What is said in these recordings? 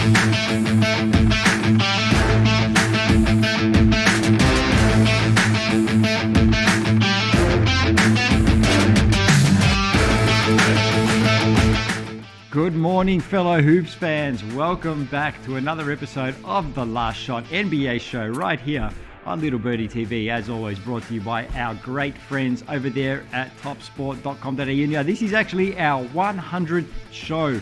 Good morning, fellow Hoops fans. Welcome back to another episode of The Last Shot NBA show right here on Little Birdie TV. As always, brought to you by our great friends over there at topsport.com.au. Now, this is actually our 100th show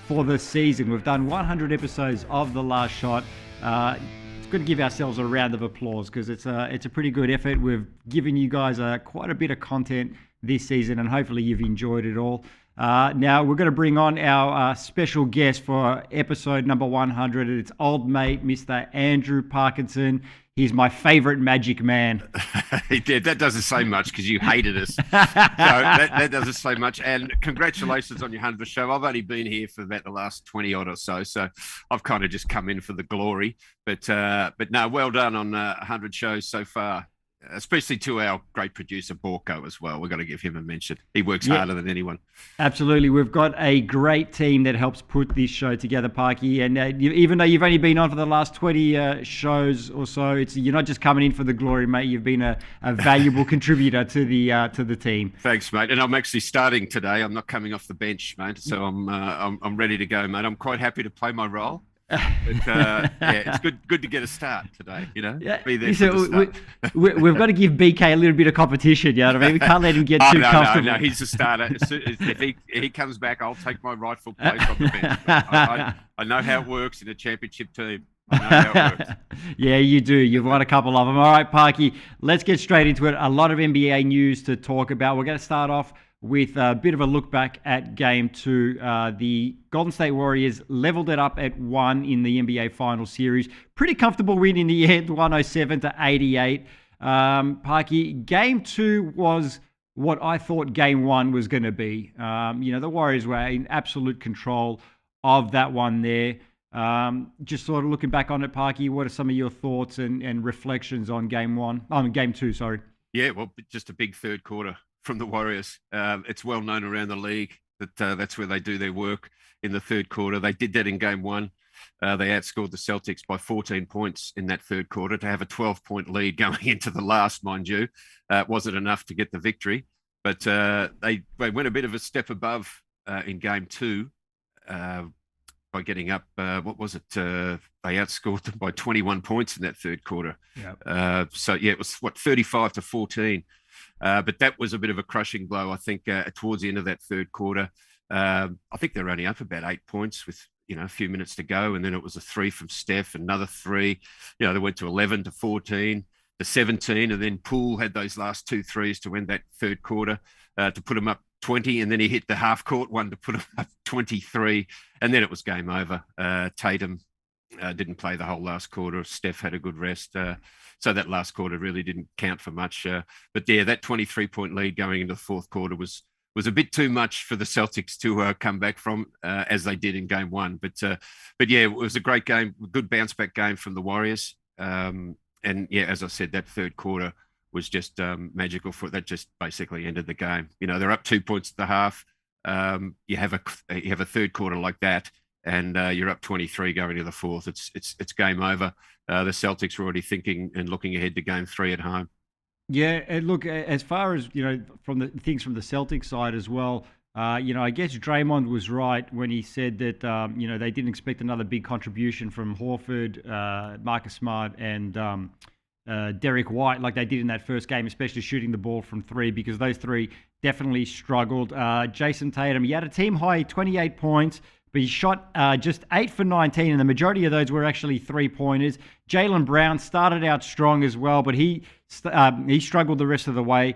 for the season. We've done 100 episodes of The Last Shot. It's good to give ourselves a round of applause because it's a pretty good effort. We've given you guys quite a bit of content this season, and hopefully you've enjoyed it all. Now, we're going to bring on our special guest for episode number 100. It's old mate, Mr. Andrew Parkinson. He's my favorite Magic man. He did. That doesn't say much because you hated us. So that doesn't say much. And congratulations on your 100th show. I've only been here for about the last 20 odd or so. So I've kind of just come in for the glory. But no, well done on 100 shows so far. Especially to our great producer, Borko, as well. We've got to give him a mention. He works harder than anyone. Absolutely. We've got a great team that helps put this show together, Parky. And even though you've only been on for the last 20 shows or so, you're not just coming in for the glory, mate. You've been a valuable contributor to the team. Thanks, mate. And I'm actually starting today. I'm not coming off the bench, mate. So I'm ready to go, mate. I'm quite happy to play my role. But, it's good to get a start today, you know. Yeah. Be there for the start. We've got to give BK a little bit of competition, you know what I mean? We can't let him get too comfortable. No, he's a starter. If he comes back, I'll take my rightful place on the bench. I know how it works in a championship team. I know how it works. Yeah, you do. You've won a couple of them. All right, Parky, let's get straight into it. A lot of NBA news to talk about. We're going to start off with a bit of a look back at Game 2. The Golden State Warriors leveled it up at 1 in the NBA Finals Series. Pretty comfortable win in the end, 107-88. Parky, Game 2 was what I thought Game 1 was going to be. The Warriors were in absolute control of that one there. Just sort of looking back on it, Parky, what are some of your thoughts and reflections on Game 2, sorry? Yeah, well, just a big third quarter from the Warriors. It's well known around the league that that's where they do their work in the third quarter. They did that in Game 1. They outscored the Celtics by 14 points in that third quarter to have a 12-point lead going into the last, mind you. It wasn't enough to get the victory, but they went a bit of a step above in Game 2 by getting up. What was it? They outscored them by 21 points in that third quarter. Yep. It was 35-14. But that was a bit of a crushing blow, I think, towards the end of that third quarter. I think they were only up about 8 points with, a few minutes to go. And then it was a 3 from Steph, another 3. They went to 11-14, to 17. And then Poole had those last 2 threes to end that third quarter to put them up 20. And then he hit the half court one to put them up 23. And then it was game over. Tatum didn't play the whole last quarter. Steph had a good rest. So that last quarter really didn't count for much. But yeah, that 23-point lead going into the fourth quarter was a bit too much for the Celtics to come back from, as they did in Game 1. But yeah, it was a great game, good bounce-back game from the Warriors. And yeah, as I said, that third quarter was just magical. That just basically ended the game. They're up 2 points at the half. You have a third quarter like that, and you're up 23 going to the fourth. It's game over. The Celtics were already thinking and looking ahead to Game 3 at home. Yeah, and look, as far as, from the things from the Celtics side as well, I guess Draymond was right when he said that, they didn't expect another big contribution from Horford, Marcus Smart, and Derek White like they did in that first game, especially shooting the ball from 3, because those 3 definitely struggled. Jason Tatum, he had a team high 28 points, but he shot just 8 for 19, and the majority of those were actually 3-pointers. Jaylen Brown started out strong as well, but he struggled the rest of the way,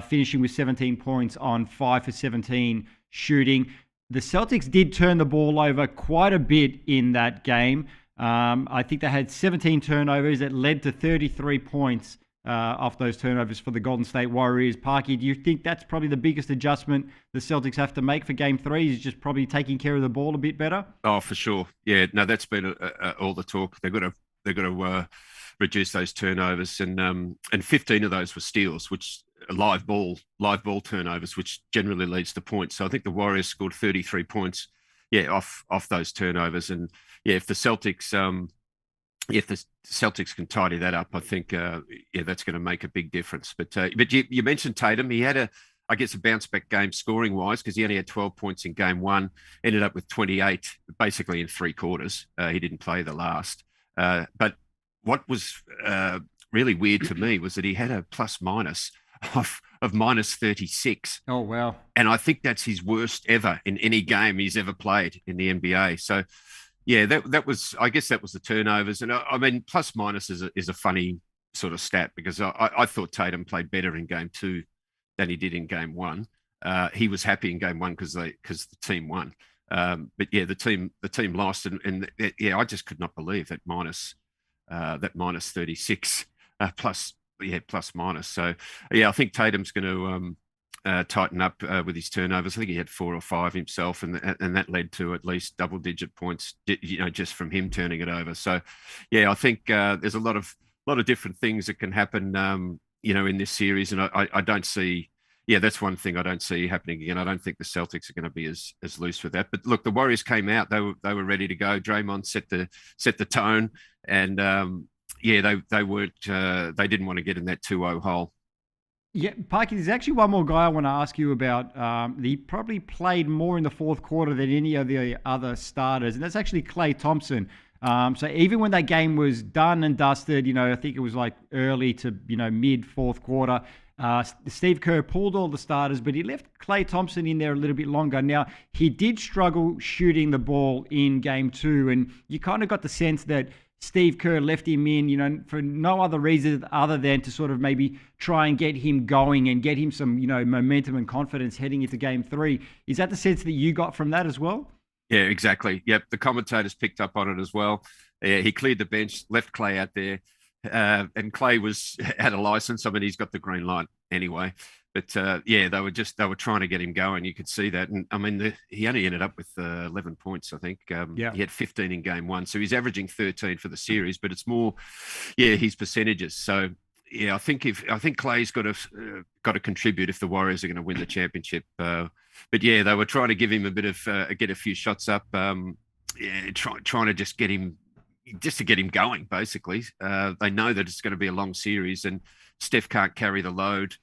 finishing with 17 points on 5 for 17 shooting. The Celtics did turn the ball over quite a bit in that game. I think they had 17 turnovers that led to 33 points off those turnovers for the Golden State Warriors. Parky, do you think that's probably the biggest adjustment the Celtics have to make for Game 3, is just probably taking care of the ball a bit better? Oh, for sure. Yeah, no, that's been all the talk. They've got to reduce those turnovers, and 15 of those were steals, which live ball turnovers, which generally leads to points. So I think the Warriors scored 33 points off those turnovers. And if the Celtics can tidy that up, I think that's going to make a big difference. But you mentioned Tatum. He had I guess, a bounce back game scoring wise, because he only had 12 points in game one, ended up with 28 basically in three quarters. He didn't play the last. But what was really weird to me was that he had a plus minus of minus 36. Oh, wow. And I think that's his worst ever in any game he's ever played in the NBA. So, yeah, that was, I guess that was the turnovers. And I mean, plus minus is a funny sort of stat, because I thought Tatum played better in game two than he did in game one. He was happy in game one because the team won. But yeah, the team lost, and I just could not believe that minus 36 plus minus. So yeah, I think Tatum's going to tighten up with his turnovers. I think he had 4 or 5 himself, and that led to at least double-digit points, just from him turning it over. So yeah, I think there's a lot of different things that can happen, in this series, and I don't see. Yeah, that's one thing I don't see happening again. I don't think the Celtics are going to be as loose with that. But look, the Warriors came out; they were ready to go. Draymond set the tone, and they weren't. They didn't want to get in that 2-0 hole. Yeah, Parky, there's actually one more guy I want to ask you about. He probably played more in the fourth quarter than any of the other starters, and that's actually Klay Thompson. So even when that game was done and dusted, I think it was like early to, mid fourth quarter, Steve Kerr pulled all the starters, but he left Klay Thompson in there a little bit longer. Now, he did struggle shooting the ball in game two, and you kind of got the sense that Steve Kerr left him in, for no other reason other than to sort of maybe try and get him going and get him some, momentum and confidence heading into game three. Is that the sense that you got from that as well? Yeah, exactly. Yep, the commentators picked up on it as well. Yeah, he cleared the bench, left Klay out there, and Klay had a license. I mean, he's got the green light anyway. But they were trying to get him going. You could see that, and I mean, he only ended up with 11 points. I think he had 15 in game one, so he's averaging 13 for the series. But it's more, his percentages. So yeah, I think Klay's got to contribute if the Warriors are going to win the championship. But yeah, they were trying to give him a bit of get a few shots up. Trying to just get him going. Basically, they know that it's going to be a long series, and Steph can't carry the load,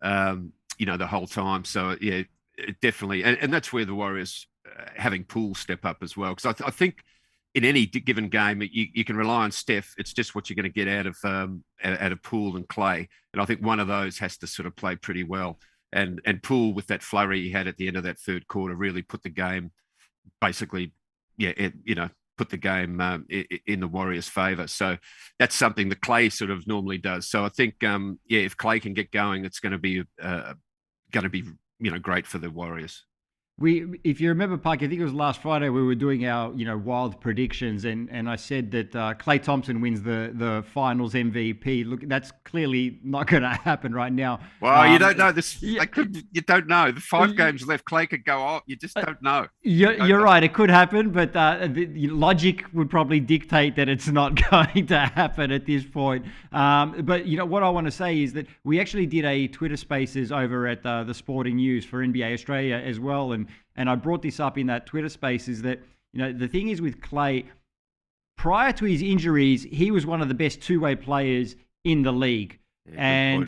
the whole time. So yeah, definitely, and that's where the Warriors having Poole step up as well, because I think in any given game you can rely on Steph. It's just what you're going to get out of Poole and Klay, and I think one of those has to sort of play pretty well. And Poole, with that flurry he had at the end of that third quarter, really put the game, basically, put the game in the Warriors' favor. So that's something that Klay sort of normally does. So I think, if Klay can get going, it's going to be great for the Warriors. If you remember, Park, I think it was last Friday we were doing our, wild predictions, and I said that Klay Thompson wins the Finals MVP. Look, that's clearly not going to happen right now. Well, you don't know this. You don't know. The 5 games left, Klay could go off. You just don't know. You're right. It could happen, but the logic would probably dictate that it's not going to happen at this point. But what I want to say is that we actually did a Twitter Spaces over at the Sporting News for NBA Australia as well, and I brought this up in that Twitter space, is that, the thing is with Klay, prior to his injuries, he was one of the best two-way players in the league. Yeah,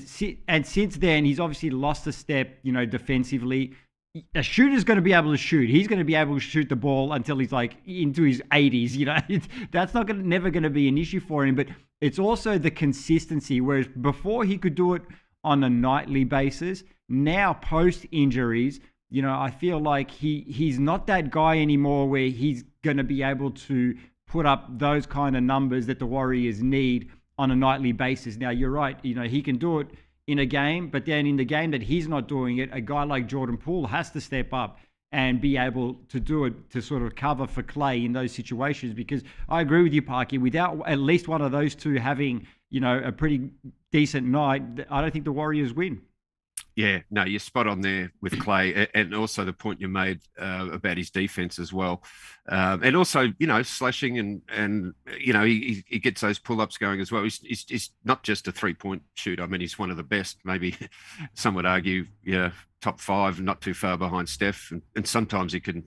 and since then, he's obviously lost a step, defensively. A shooter's going to be able to shoot. He's going to be able to shoot the ball until he's like into his 80s. That's never going to be an issue for him. But it's also the consistency, whereas before he could do it on a nightly basis, now post-injuries, I feel like he's not that guy anymore where he's going to be able to put up those kind of numbers that the Warriors need on a nightly basis. Now, you're right. He can do it in a game, but then in the game that he's not doing it, a guy like Jordan Poole has to step up and be able to do it to sort of cover for Klay in those situations. Because I agree with you, Parky, without at least one of those two having, a pretty decent night, I don't think the Warriors win. Yeah, no, you're spot on there with Klay, and also the point you made about his defense as well, and also slashing and he gets those pull-ups going as well. He's not just a 3-point shooter. I mean, he's one of the best. Maybe some would argue, top five, not too far behind Steph. And sometimes he can,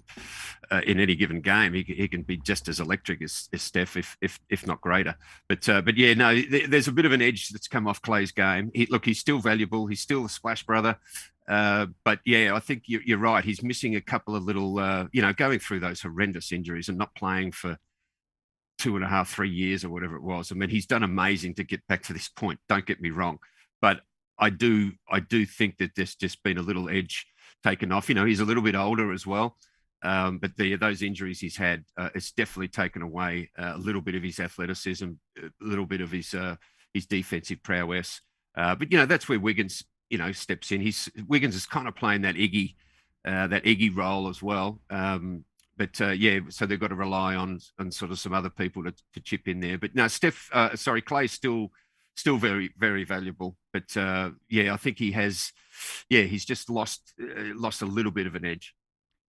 in any given game, he can be just as electric as Steph, if not greater. But yeah, no, there's a bit of an edge that's come off Clay's game. He's still valuable. He's still a splash brother. But yeah, I think you're right. He's missing a couple of little, going through those horrendous injuries and not playing for 2.5, 3 years or whatever it was. I mean, he's done amazing to get back to this point. Don't get me wrong, but I do think that there's just been a little edge taken off. He's a little bit older as well, but those injuries he's had, it's definitely taken away a little bit of his athleticism, a little bit of his defensive prowess. But that's where Wiggins steps in. Wiggins is kind of playing that Iggy role as well. So they've got to rely on sort of some other people to chip in there. But no, Clay's still very, very valuable. But I think he's just lost a little bit of an edge.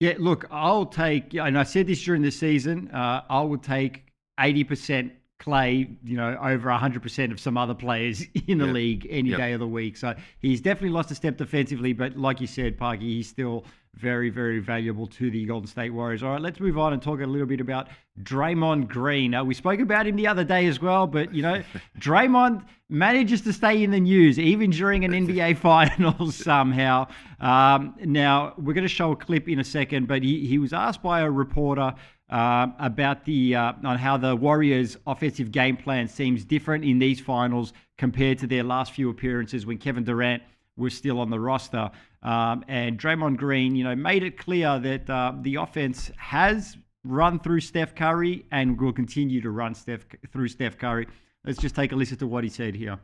Yeah, look, I'll take, and I said this during the season, I would take 80% Clay, over 100% of some other players in the league any day of the week. So he's definitely lost a step defensively, but like you said, Parky, he's still very, very valuable to the Golden State Warriors. All right, let's move on and talk a little bit about Draymond Green. We spoke about him the other day as well, but, Draymond manages to stay in the news, even during an NBA Finals somehow. Now, we're going to show a clip in a second, but he was asked by a reporter about on how the Warriors' offensive game plan seems different in these finals compared to their last few appearances when Kevin Durant was still on the roster. And Draymond Green, made it clear that the offense has run through Steph Curry and will continue to run through Steph Curry. Let's just take a listen to what he said here.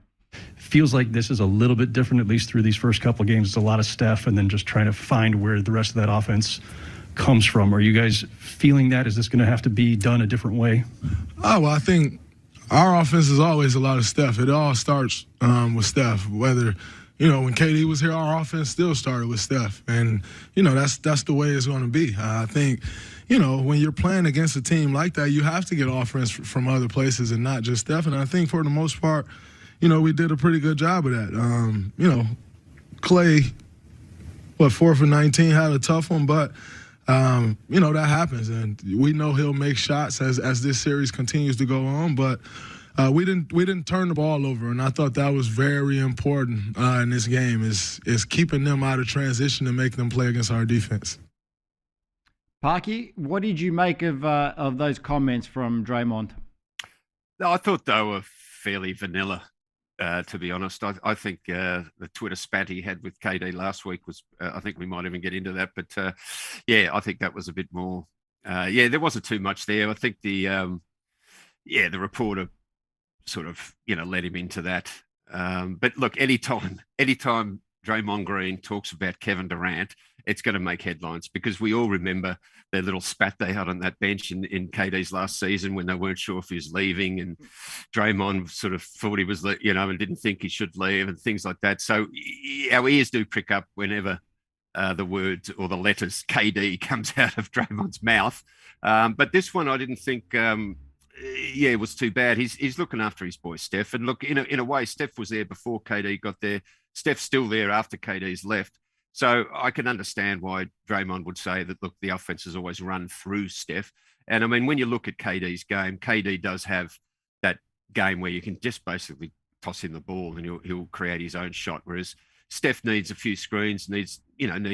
Feels like this is a little bit different, at least through these first couple of games. It's a lot of Steph and then just trying to find where the rest of that offense comes from. Are you guys feeling that? Is this going to have to be done a different way? Oh, well, I think our offense is always a lot of Steph. It all starts with Steph. Whether, when KD was here, our offense still started with Steph. And, that's the way it's going to be. I think, when you're playing against a team like that, you have to get offense from other places and not just Steph. And I think for the most part, we did a pretty good job of that. Clay, 4 for 19, had a tough one, but that happens, and we know he'll make shots as this series continues to go on. But we didn't turn the ball over, and I thought that was very important in this game is keeping them out of transition and making them play against our defense. Parky, what did you make of those comments from Draymond? No, I thought they were fairly vanilla. To be honest, I think the Twitter spat he had with KD last week was, I think we might even get into that. But I think that was a bit more, there wasn't too much there. I think the reporter sort of, led him into that. But look, anytime Draymond Green talks about Kevin Durant, it's going to make headlines because we all remember their little spat they had on that bench in KD's last season when they weren't sure if he was leaving, and Draymond sort of thought he was, and didn't think he should leave and things like that. So our ears do prick up whenever the words or the letters KD comes out of Draymond's mouth. But this one I didn't think, it was too bad. He's looking after his boy Steph, and look, in a way, Steph was there before KD got there. Steph's still there after KD's left. So I can understand why Draymond would say that, look, the offense has always run through Steph. And I mean, when you look at KD's game, KD does have that game where you can just basically toss him the ball and he'll create his own shot. Whereas Steph needs a few screens, needs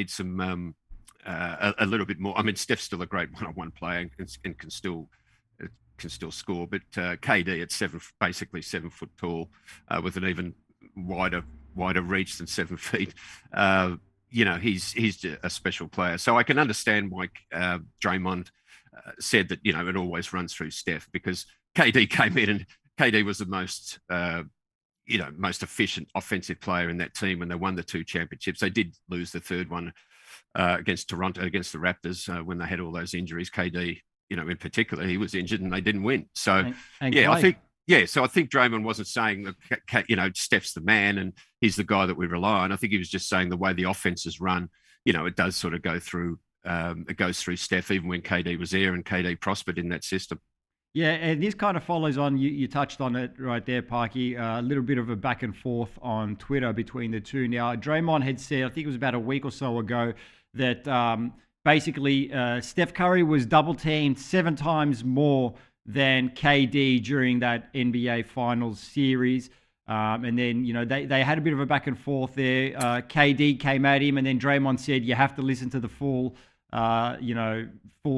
some a little bit more. I mean, Steph's still a great one-on-one player and can still score. But KD at basically 7 foot tall, with an even wider reach than 7 feet. He's a special player. So I can understand why Draymond said that, it always runs through Steph, because KD came in and KD was the most efficient offensive player in that team when they won the 2 championships. They did lose the third one against Toronto, against the Raptors, when they had all those injuries. KD, in particular, he was injured and they didn't win. So, I think Draymond wasn't saying that, Steph's the man and he's the guy that we rely on. I think he was just saying the way the offense is run, it does sort of go through, it goes through Steph, even when KD was there and KD prospered in that system. Yeah, and this kind of follows on, you touched on it right there, Parky, a little bit of a back and forth on Twitter between the two. Now, Draymond had said, I think it was about a week or so ago, that basically Steph Curry was double teamed 7 times more than KD during that NBA Finals series. And then, they had a bit of a back and forth there. KD came at him, and then Draymond said, you have to listen to the full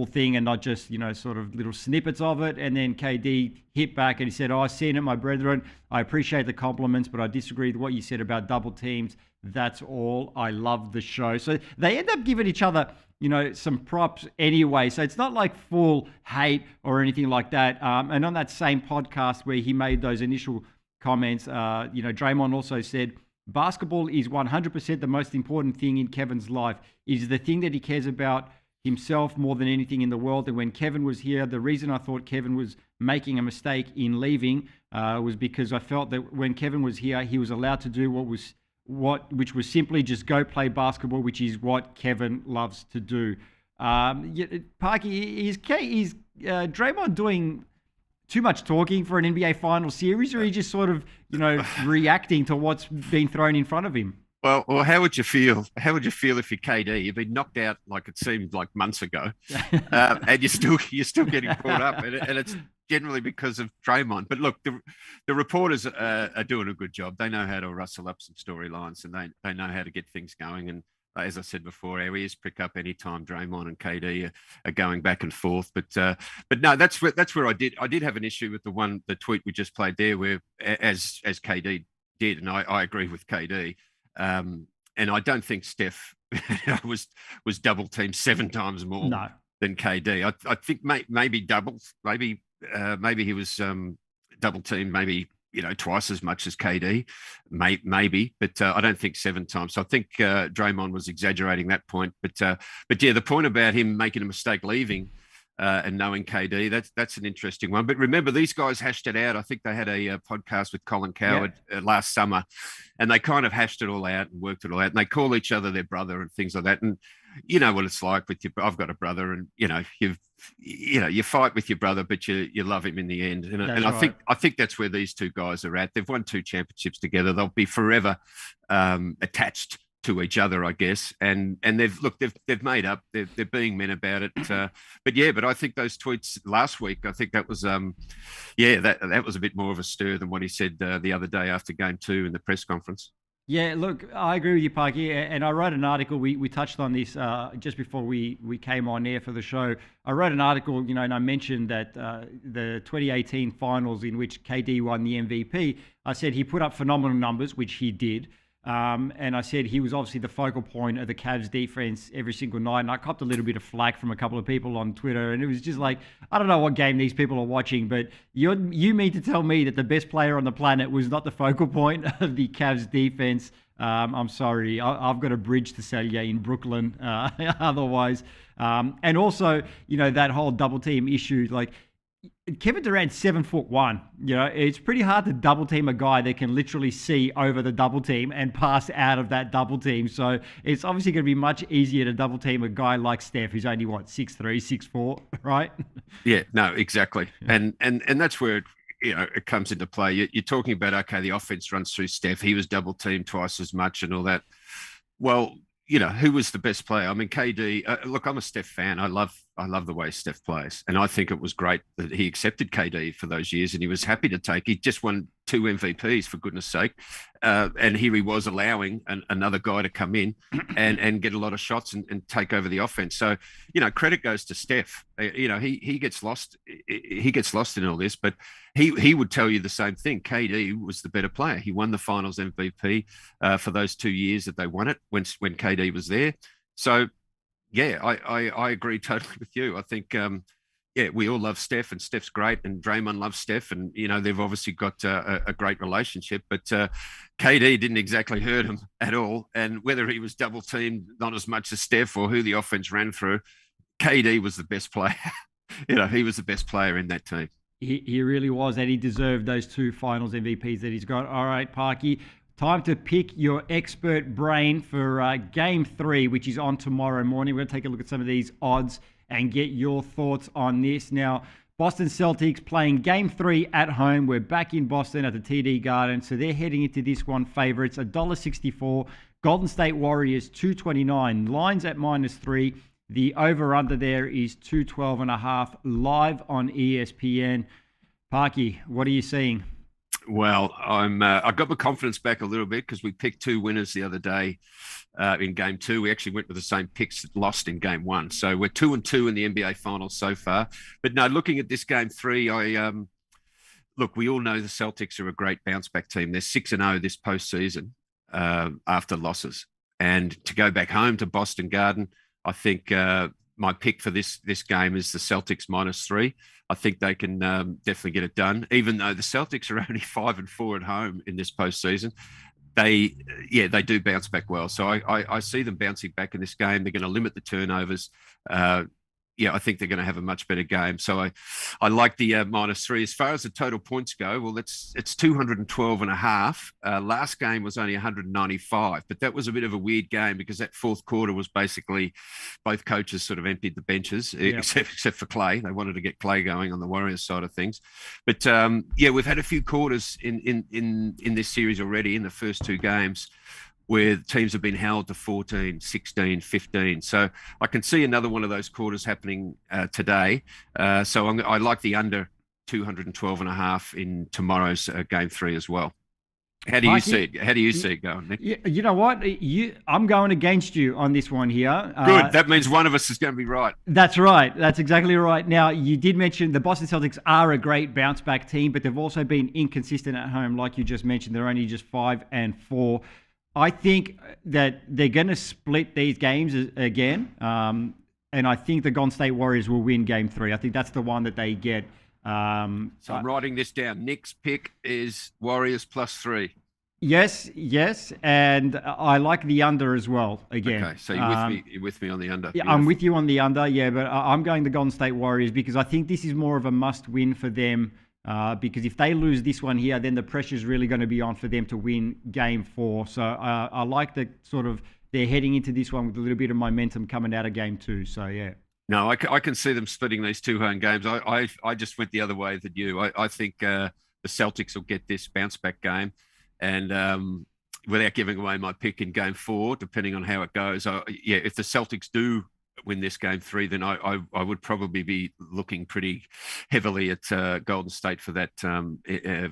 thing and not just, sort of little snippets of it. And then KD hit back and he said, I've seen it, my brethren. I appreciate the compliments, but I disagree with what you said about double teams. That's all. I love the show. So they end up giving each other, some props anyway. So it's not like full hate or anything like that. And on that same podcast where he made those initial comments, Draymond also said, basketball is 100% the most important thing in Kevin's life. It is the thing that he cares about himself more than anything in the world. And when Kevin was here, the reason I thought Kevin was making a mistake in leaving was because I felt that when Kevin was here, he was allowed to do which was simply just go play basketball, which is what Kevin loves to do. Parky, is Draymond doing too much talking for an NBA final series, or are you just sort of, reacting to what's being thrown in front of him? Well, how would you feel? How would you feel if you're KD? You've been knocked out, like it seemed like months ago, and you're still getting caught up, and it's generally because of Draymond. But look, the reporters are doing a good job. They know how to rustle up some storylines, and they know how to get things going. And as I said before, our ears prick up any time Draymond and KD are going back and forth. But no, that's where I did have an issue with the tweet we just played there, where as KD did, and I agree with KD. And I don't think Steph was double teamed 7 times more than KD. I think maybe doubles, maybe he was double teamed, maybe twice as much as KD, maybe, but I don't think 7 times. So I think Draymond was exaggerating that point. But yeah, the point about him making a mistake leaving and knowing KD, that's an interesting one. But remember, these guys hashed it out. I think they had a podcast with Colin Coward last summer, and they kind of hashed it all out and worked it all out. And they call each other their brother and things like that. And you know what it's like with I've got a brother, and you fight with your brother, but you love him in the end. And right. I think that's where these two guys are at. They've won 2 championships together. They'll be forever attached to each other, I guess, and they've made up. They're being men about it. But I think those tweets last week, I think that was that was a bit more of a stir than what he said the other day after Game 2 in the press conference. Yeah, look, I agree with you, Parky, and I wrote an article. We touched on this just before we came on air for the show. I wrote an article, and I mentioned that the 2018 finals in which KD won the MVP, I said he put up phenomenal numbers, which he did. And I said he was obviously the focal point of the Cavs defense every single night. And I copped a little bit of flack from a couple of people on Twitter. And it was just like, I don't know what game these people are watching, but you mean to tell me that the best player on the planet was not the focal point of the Cavs defense? I'm sorry. I've got a bridge to sell you in Brooklyn otherwise. And also, that whole double team issue, like, Kevin Durant's 7'1". It's pretty hard to double team a guy that can literally see over the double team and pass out of that double team. So it's obviously going to be much easier to double team a guy like Steph, who's only 6'3", 6'4", right? Yeah, no, exactly. And that's where it comes into play. You're talking about, okay, the offense runs through Steph. He was double teamed twice as much and all that. Well, who was the best player? I mean, KD, look, I'm a Steph fan. I love the way Steph plays. And I think it was great that he accepted KD for those years, and he was happy to take. He just won 2 MVPs, for goodness sake. And here he was allowing another guy to come in and get a lot of shots and take over the offense. So, credit goes to Steph. He gets lost. He gets lost in all this, but he would tell you the same thing. KD was the better player. He won the Finals MVP for those 2 years that they won it when KD was there. So, yeah, I agree totally with you. I think, we all love Steph, and Steph's great, and Draymond loves Steph, and, they've obviously got a great relationship, but KD didn't exactly hurt him at all. And whether he was double teamed, not as much as Steph, or who the offense ran through, KD was the best player. He was the best player in that team. He really was, and he deserved those 2 Finals MVPs that he's got. All right, Parky, time to pick your expert brain for Game 3, which is on tomorrow morning. We're going to take a look at some of these odds and get your thoughts on this. Now, Boston Celtics playing Game 3 at home. We're back in Boston at the TD Garden, so they're heading into this one favourites, $1.64. Golden State Warriors, $2.29. Lines at -3. The over-under there is 212.5, live on ESPN. Parky, what are you seeing? Well, I got my confidence back a little bit because we picked 2 winners the other day in Game 2. We actually went with the same picks that lost in Game 1. So we're 2-2 in the NBA Finals so far. But no, looking at this Game 3, look, we all know the Celtics are a great bounce-back team. They're 6-0 this postseason after losses. And to go back home to Boston Garden, I think my pick for this game is the Celtics -3. I think they can definitely get it done, even though the Celtics are only 5-4 at home in this postseason. They do bounce back well. So I see them bouncing back in this game. They're going to limit the turnovers. I think they're going to have a much better game. So I like the -3. As far as the total points go, well, it's 212.5. Last game was only 195, but that was a bit of a weird game because that fourth quarter was basically both coaches sort of emptied the benches, except for Clay. They wanted to get Clay going on the Warriors side of things. But we've had a few quarters in this series already in the first 2 games where teams have been held to 14, 16, 15. So I can see another one of those quarters happening today. So I like the under 212.5 in tomorrow's Game 3 as well. How do you see it? How do you see it going, Nick? You know what? I'm going against you on this one here. Good. That means one of us is going to be right. That's right. That's exactly right. Now, you did mention the Boston Celtics are a great bounce-back team, but they've also been inconsistent at home. Like you just mentioned, they're only just 5-4. I think that they're going to split these games again, and I think the Golden State Warriors will win Game 3. I think that's the one that they get. So I'm writing this down. Nick's pick is Warriors +3. Yes, and I like the under as well. Again, okay. So you're with me on the under. Yeah, I'm with you on the under. Yeah, but I'm going the Golden State Warriors because I think this is more of a must-win for them. Because if they lose this one here, then the pressure is really going to be on for them to win Game 4. So I like the sort of they're heading into this one with a little bit of momentum coming out of Game 2. So yeah. No, I can see them splitting these 2 home games. I just went the other way than you. I think the Celtics will get this bounce back game, and without giving away my pick in Game 4, depending on how it goes, if the Celtics do win this Game 3, then I would probably be looking pretty heavily at Golden State for that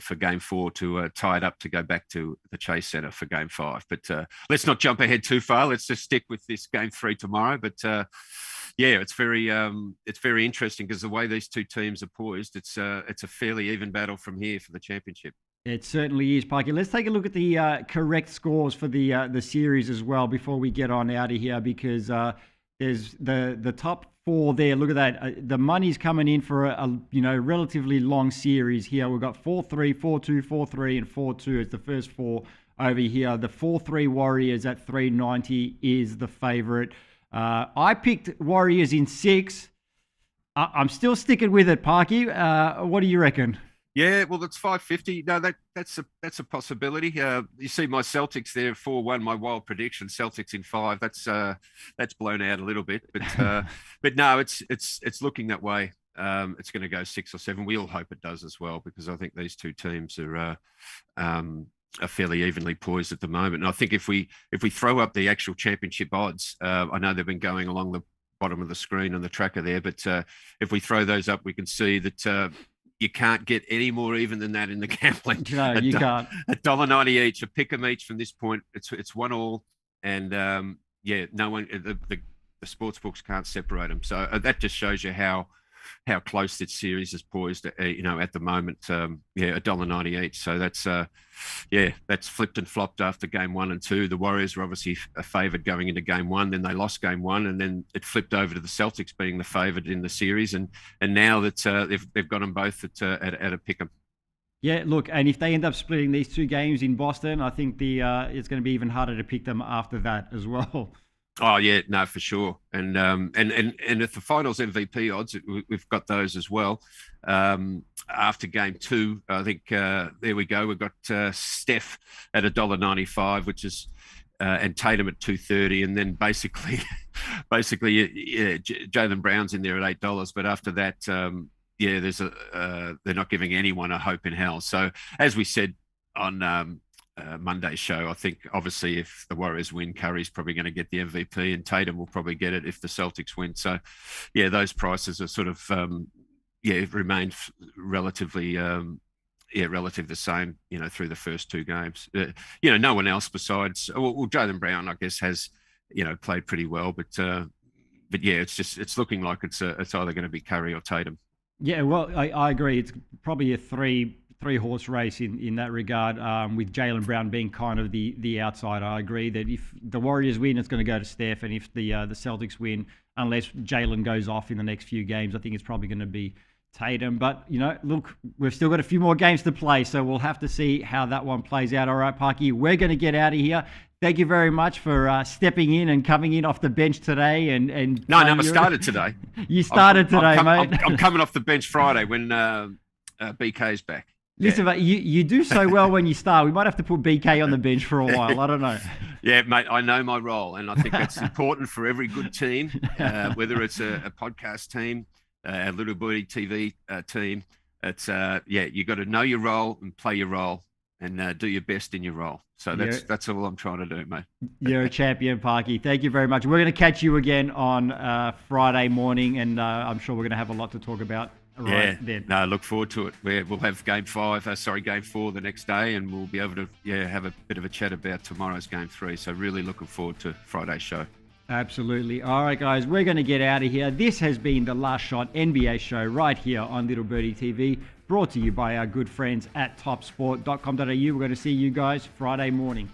for Game 4 to tie it up to go back to the Chase Center for Game 5. But let's not jump ahead too far. Let's just stick with this Game 3 tomorrow. But it's very interesting because the way these 2 teams are poised, it's a fairly even battle from here for the championship. It certainly is, Parky. Let's take a look at the correct scores for the series as well before we get on out of here, because there's the top 4 there. Look at that. The money's coming in for a relatively long series here. We've got 4-3, 4-2, 4-3, and 4-2. It's the first 4 over here. The 4-3 Warriors at 390 is the favorite. I picked Warriors in 6. I'm still sticking with it, Parky. What do you reckon? Yeah, well, that's 550. No, that's a possibility. You see my Celtics there, 4-1. My wild prediction, Celtics in 5. That's blown out a little bit, but no, it's looking that way. It's going to go 6 or 7. We all hope it does as well, because I think these 2 teams are fairly evenly poised at the moment. And I think if we throw up the actual championship odds, I know they've been going along the bottom of the screen on the tracker there, but if we throw those up, we can see that. You can't get any more even than that in the gambling. No, you can't. $1.90 each, a pick 'em each from this point. It's 1-1, and no one. The sports books can't separate them. So that just shows you how close this series is poised. At the moment, $1.90 each. So that's flipped and flopped after Game 1 and 2. The Warriors were obviously favoured going into Game 1, then they lost Game 1, and then it flipped over to the Celtics being the favoured in the series, and now that they've got them both at a pick 'em. Yeah, look, and if they end up splitting these 2 games in Boston, I think it's going to be even harder to pick them after that as well. Oh yeah, no, for sure, and at the finals MVP odds, we've got those as well. After Game 2, I think there we go. We've got Steph at $1.95, which is and Tatum at $2.30, and then basically, Jaylen Brown's in there at $8. But after that, yeah, they're not giving anyone a hope in hell. So as we said on Monday's show, I think obviously if the Warriors win, Curry's probably going to get the MVP, and Tatum will probably get it if the Celtics win. So yeah, those prices are sort of remained relatively relative the same, through the first two games. No one else besides Jaylen Brown, I guess, has played pretty well, but yeah, it's looking like it's either going to be Curry or Tatum. Yeah, well, I agree. It's probably a three horse race in that regard, with Jaylen Brown being kind of the outsider. I agree that if the Warriors win, it's going to go to Steph, and if the Celtics win, unless Jaylen goes off in the next few games, I think it's probably going to be Tatum. But, look, we've still got a few more games to play, so we'll have to see how that one plays out. All right, Parky, we're going to get out of here. Thank you very much for stepping in and coming in off the bench today. And No, I started today. You started today, mate. I'm coming off the bench Friday when BK's back. Listen, mate, you do so well when you start. We might have to put BK on the bench for a while. I don't know. Yeah, mate, I know my role, and I think that's important for every good team, whether it's a podcast team, a Little Birdie TV team. It's you got to know your role and play your role, and do your best in your role. So that's all I'm trying to do, mate. You're a champion, Parky. Thank you very much. We're going to catch you again on Friday morning, and I'm sure we're going to have a lot to talk about. Then. No, look forward to it. We'll have game 4 the next day, and we'll be able to have a bit of a chat about tomorrow's game 3. So really looking forward to Friday's show. Absolutely. All right, guys, we're going to get out of here. This has been the Last Shot NBA show right here on Little Birdie TV, brought to you by our good friends at topsport.com.au. We're going to see you guys Friday morning.